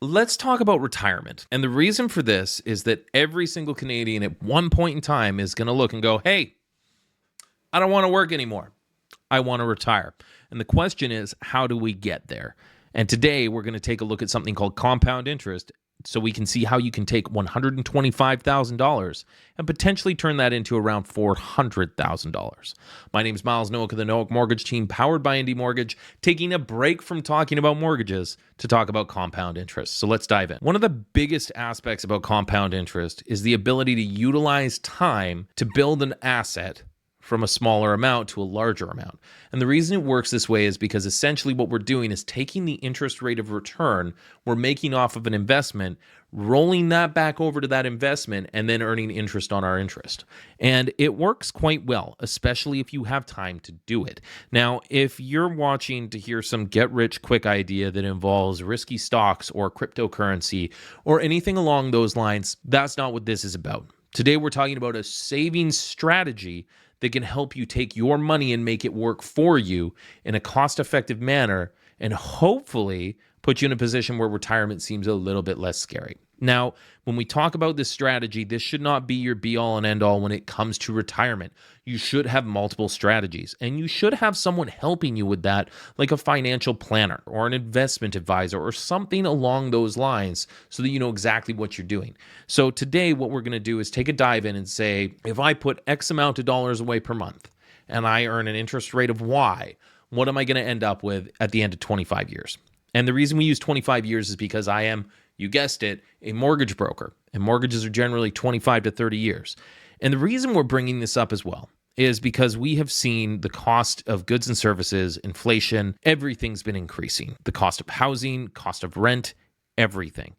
Let's talk about retirement. And the reason for this is that every single Canadian at one point in time is going to look and go, hey, I don't want to work anymore. I want to retire. And the question is, how do we get there? And today we're going to take a look at something called compound interest so we can see how you can take $125,000 and potentially turn that into around $400,000. My name is Miles Noack of the Noack Mortgage Team, powered by Indy Mortgage, taking a break from talking about mortgages to talk about compound interest. So let's dive in. One of the biggest aspects about compound interest is the ability to utilize time to build an asset from a smaller amount to a larger amount. And the reason it works this way is because essentially what we're doing is taking the interest rate of return we're making off of an investment, rolling that back over to that investment, and then earning interest on our interest. And it works quite well, especially if you have time to do it. Now, if you're watching to hear some get-rich-quick idea that involves risky stocks or cryptocurrency or anything along those lines, that's not what this is about. Today, we're talking about a savings strategy that can help you take your money and make it work for you in a cost-effective manner and hopefully put you in a position where retirement seems a little bit less scary. Now, when we talk about this strategy, this should not be your be-all and end-all when it comes to retirement. You should have multiple strategies, and you should have someone helping you with that, like a financial planner or an investment advisor or something along those lines so that you know exactly what you're doing. So today, what we're going to do is take a dive in and say, if I put X amount of dollars away per month and I earn an interest rate of Y, what am I going to end up with at the end of 25 years? And the reason we use 25 years is because I am, you guessed it, a mortgage broker. And mortgages are generally 25 to 30 years. And the reason we're bringing this up as well is because we have seen the cost of goods and services, inflation, everything's been increasing. The cost of housing, cost of rent, everything.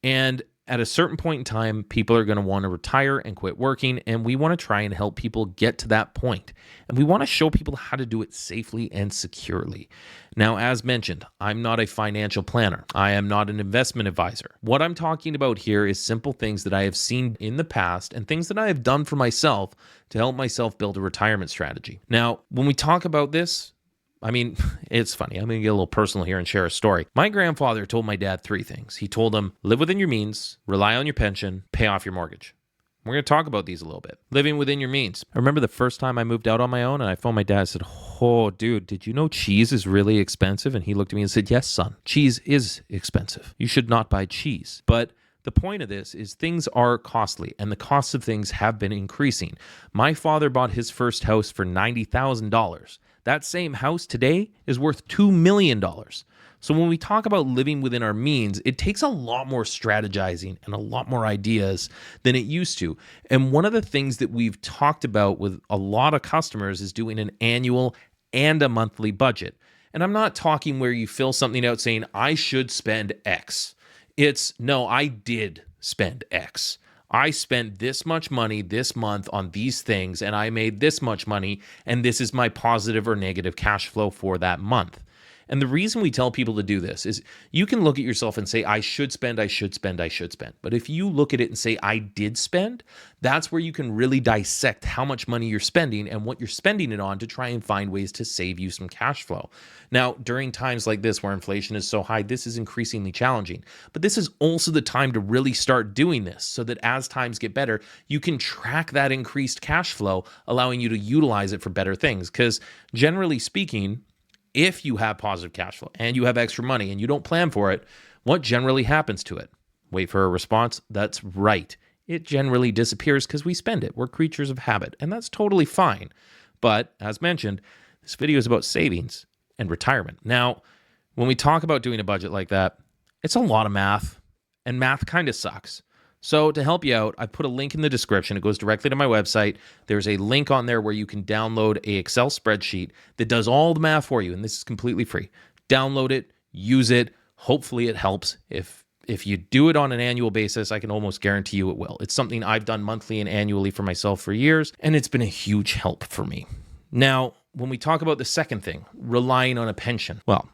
And at a certain point in time, people are going to want to retire and quit working, and we want to try and help people get to that point. And we want to show people how to do it safely and securely. Now, as mentioned, I'm not a financial planner. I am not an investment advisor. What I'm talking about here is simple things that I have seen in the past and things that I have done for myself to help myself build a retirement strategy. Now, when we talk about this, I mean, it's funny. I'm going to get a little personal here and share a story. My grandfather told my dad three things. He told him, live within your means, rely on your pension, pay off your mortgage. We're going to talk about these a little bit. Living within your means. I remember the first time I moved out on my own and I phoned my dad and said, oh, dude, did you know cheese is really expensive? And he looked at me and said, yes, son, cheese is expensive. You should not buy cheese. But the point of this is things are costly and the costs of things have been increasing. My father bought his first house for $90,000. That same house today is worth $2 million. So when we talk about living within our means, it takes a lot more strategizing and a lot more ideas than it used to. And one of the things that we've talked about with a lot of customers is doing an annual and a monthly budget. And I'm not talking where you fill something out saying, I should spend X. It's, no, I did spend X. I spent this much money this month on these things, and I made this much money, and this is my positive or negative cash flow for that month. And the reason we tell people to do this is you can look at yourself and say, I should spend, I should spend, I should spend. But if you look at it and say, I did spend, that's where you can really dissect how much money you're spending and what you're spending it on to try and find ways to save you some cash flow. Now, during times like this where inflation is so high, this is increasingly challenging. But this is also the time to really start doing this so that as times get better, you can track that increased cash flow, allowing you to utilize it for better things. Because generally speaking, if you have positive cash flow and you have extra money and you don't plan for it, what generally happens to it? Wait for a response. That's right. It generally disappears because we spend it. We're creatures of habit, and that's totally fine. But as mentioned, this video is about savings and retirement. Now, when we talk about doing a budget like that, it's a lot of math, and math kind of sucks. So to help you out, I put a link in the description. It goes directly to my website. There's a link on there where you can download a Excel spreadsheet that does all the math for you, and this is completely free. Download it, use it. Hopefully it helps. If you do it on an annual basis, I can almost guarantee you it will. It's something I've done monthly and annually for myself for years, and it's been a huge help for me. Now, when we talk about the second thing, relying on a pension, well,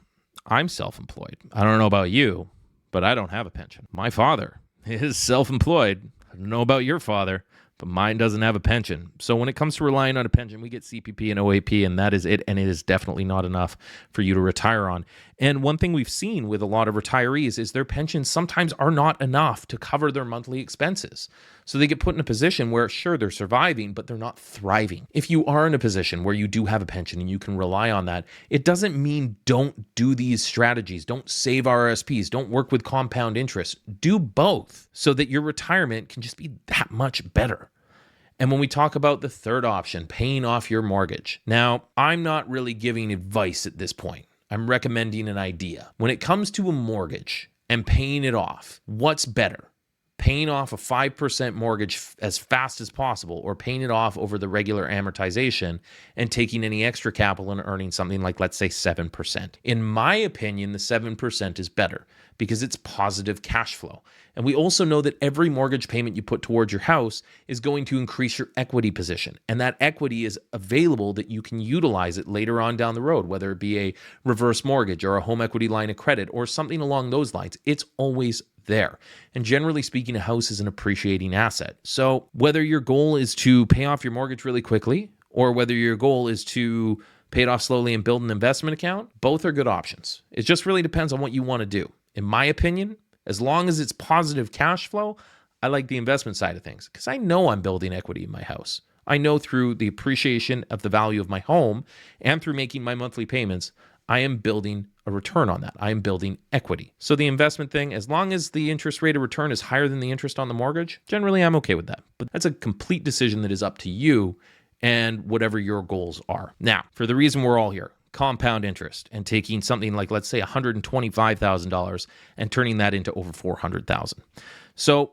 I'm self-employed. I don't know about you, but I don't have a pension. My father is self-employed. I don't know about your father, but mine doesn't have a pension. So when it comes to relying on a pension, we get CPP and OAP, and that is it. And it is definitely not enough for you to retire on. And one thing we've seen with a lot of retirees is their pensions sometimes are not enough to cover their monthly expenses. So they get put in a position where, sure, they're surviving, but they're not thriving. If you are in a position where you do have a pension and you can rely on that, it doesn't mean don't do these strategies. Don't save RRSPs. Don't work with compound interest. Do both so that your retirement can just be that much better. And when we talk about the third option, paying off your mortgage. Now, I'm not really giving advice at this point. I'm recommending an idea. When it comes to a mortgage and paying it off, what's better? Paying off a 5% mortgage as fast as possible, or paying it off over the regular amortization and taking any extra capital and earning something like, let's say, 7%. In my opinion, the 7% is better because it's positive cash flow. And we also know that every mortgage payment you put towards your house is going to increase your equity position. And that equity is available that you can utilize it later on down the road, whether it be a reverse mortgage or a home equity line of credit or something along those lines. It's always there. And generally speaking, a house is an appreciating asset. So whether your goal is to pay off your mortgage really quickly, or whether your goal is to pay it off slowly and build an investment account, both are good options. It just really depends on what you want to do. In my opinion, as long as it's positive cash flow, I like the investment side of things because I know I'm building equity in my house. I know through the appreciation of the value of my home and through making my monthly payments, I am building a return on that. I am building equity. So the investment thing, as long as the interest rate of return is higher than the interest on the mortgage, generally I'm okay with that. But that's a complete decision that is up to you and whatever your goals are. Now, for the reason we're all here, compound interest and taking something like, let's say, $125,000 and turning that into over $400,000. So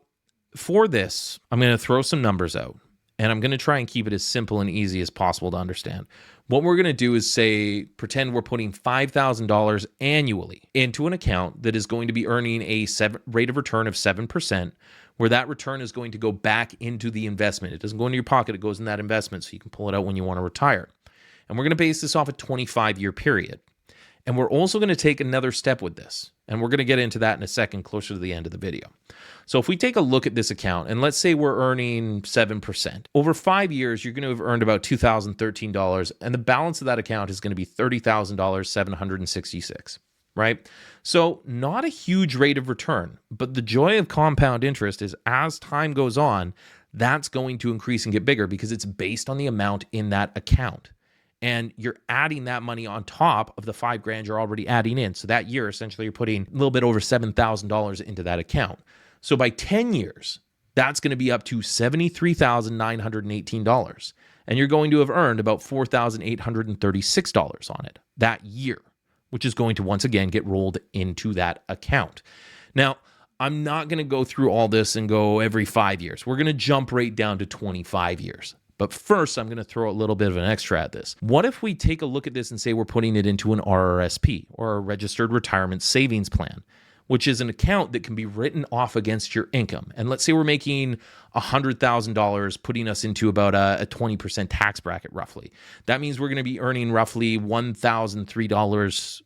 for this, I'm going to throw some numbers out. And I'm going to try and keep it as simple and easy as possible to understand. What we're going to do is pretend we're putting $5,000 annually into an account that is going to be earning a rate of return of 7%, where that return is going to go back into the investment. It doesn't go into your pocket. It goes in that investment so you can pull it out when you want to retire. And we're going to base this off a 25-year period. And we're also going to take another step with this. And we're going to get into that in a second, closer to the end of the video. So if we take a look at this account, and let's say we're earning 7%. Over 5 years, you're going to have earned about $2,013, and the balance of that account is going to be $30,766, right? So not a huge rate of return, but the joy of compound interest is as time goes on, that's going to increase and get bigger because it's based on the amount in that account. And you're adding that money on top of the $5,000 you're already adding in. So that year, essentially, you're putting a little bit over $7,000 into that account. So by 10 years, that's going to be up to $73,918. And you're going to have earned about $4,836 on it that year, which is going to once again get rolled into that account. Now, I'm not going to go through all this and go every 5 years. We're going to jump right down to 25 years. But first, I'm going to throw a little bit of an extra at this. What if we take a look at this and say we're putting it into an RRSP, or a Registered Retirement Savings Plan, which is an account that can be written off against your income. And let's say we're making $100,000, putting us into about a 20% tax bracket roughly. That means we're going to be earning roughly $1,003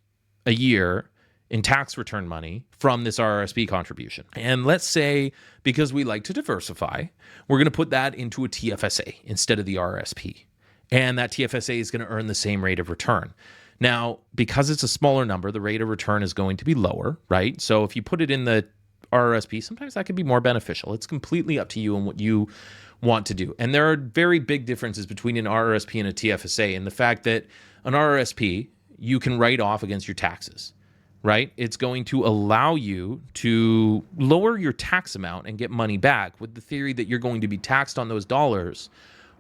a year in tax return money from this RRSP contribution. And let's say, because we like to diversify, we're going to put that into a TFSA instead of the RRSP. And that TFSA is going to earn the same rate of return. Now, because it's a smaller number, the rate of return is going to be lower, right? So if you put it in the RRSP, sometimes that could be more beneficial. It's completely up to you and what you want to do. And there are very big differences between an RRSP and a TFSA, and the fact that an RRSP, you can write off against your taxes, right? It's going to allow you to lower your tax amount and get money back with the theory that you're going to be taxed on those dollars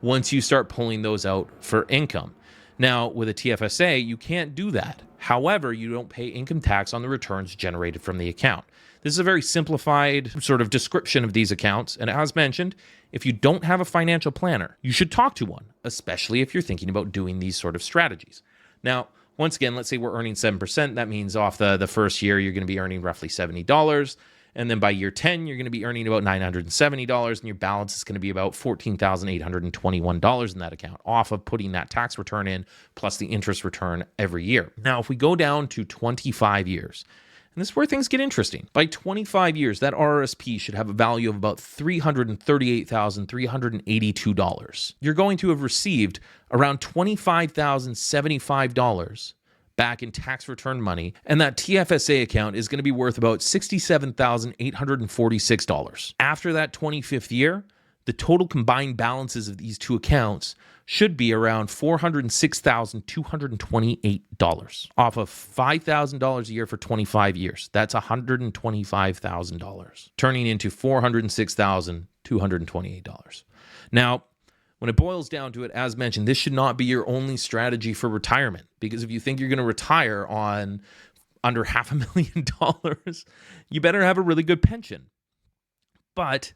once you start pulling those out for income. Now, with a TFSA, you can't do that. However, you don't pay income tax on the returns generated from the account. This is a very simplified sort of description of these accounts. And as mentioned, if you don't have a financial planner, you should talk to one, especially if you're thinking about doing these sort of strategies. Now, once again, let's say we're earning 7%. That means off the first year, you're going to be earning roughly $70. And then by year 10, you're going to be earning about $970, and your balance is going to be about $14,821 in that account, off of putting that tax return in, plus the interest return every year. Now, if we go down to 25 years, And this is where things get interesting. By 25 years, that RRSP should have a value of about $338,382. You're going to have received around $25,075 back in tax return money, and that TFSA account is going to be worth about $67,846. After that 25th year, the total combined balances of these two accounts should be around $406,228 off of $5,000 a year for 25 years. That's $125,000, turning into $406,228. Now, when it boils down to it, as mentioned, this should not be your only strategy for retirement, because if you think you're going to retire on under $500,000, you better have a really good pension. But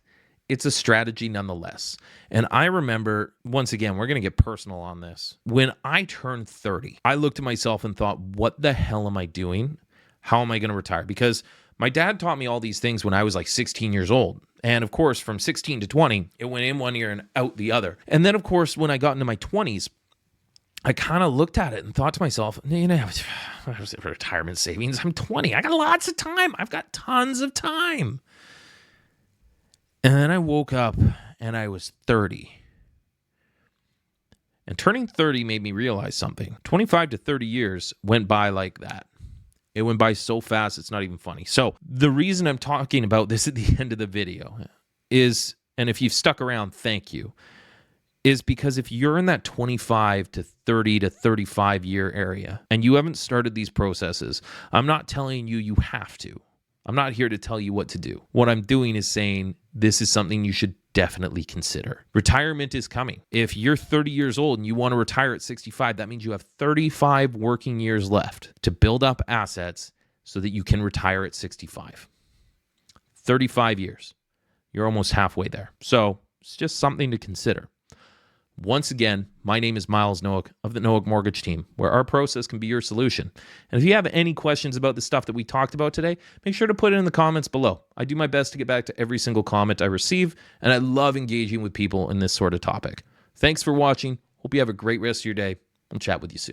it's a strategy nonetheless. And I remember, once again, we're going to get personal on this. When I turned 30, I looked at myself and thought, what the hell am I doing? How am I going to retire? Because my dad taught me all these things when I was like 16 years old. And of course, from 16 to 20, it went in one ear and out the other. And then, of course, when I got into my 20s, I kind of looked at it and thought to myself, retirement savings, I'm 20. I got lots of time. I've got tons of time. And then I woke up and I was 30. And turning 30 made me realize something. 25 to 30 years went by like that. It went by so fast, it's not even funny. So the reason I'm talking about this at the end of the video is, and if you've stuck around, thank you, is because if you're in that 25 to 30 to 35 year area and you haven't started these processes, I'm not telling you you have to. I'm not here to tell you what to do. What I'm doing is saying this is something you should definitely consider. Retirement is coming. If you're 30 years old and you want to retire at 65, that means you have 35 working years left to build up assets so that you can retire at 65. 35 years. You're almost halfway there. So it's just something to consider. Once again, my name is Miles Noack of the Noack Mortgage Team, where our process can be your solution. And if you have any questions about the stuff that we talked about today, make sure to put it in the comments below. I do my best to get back to every single comment I receive, and I love engaging with people in this sort of topic. Thanks for watching. Hope you have a great rest of your day. I'll chat with you soon.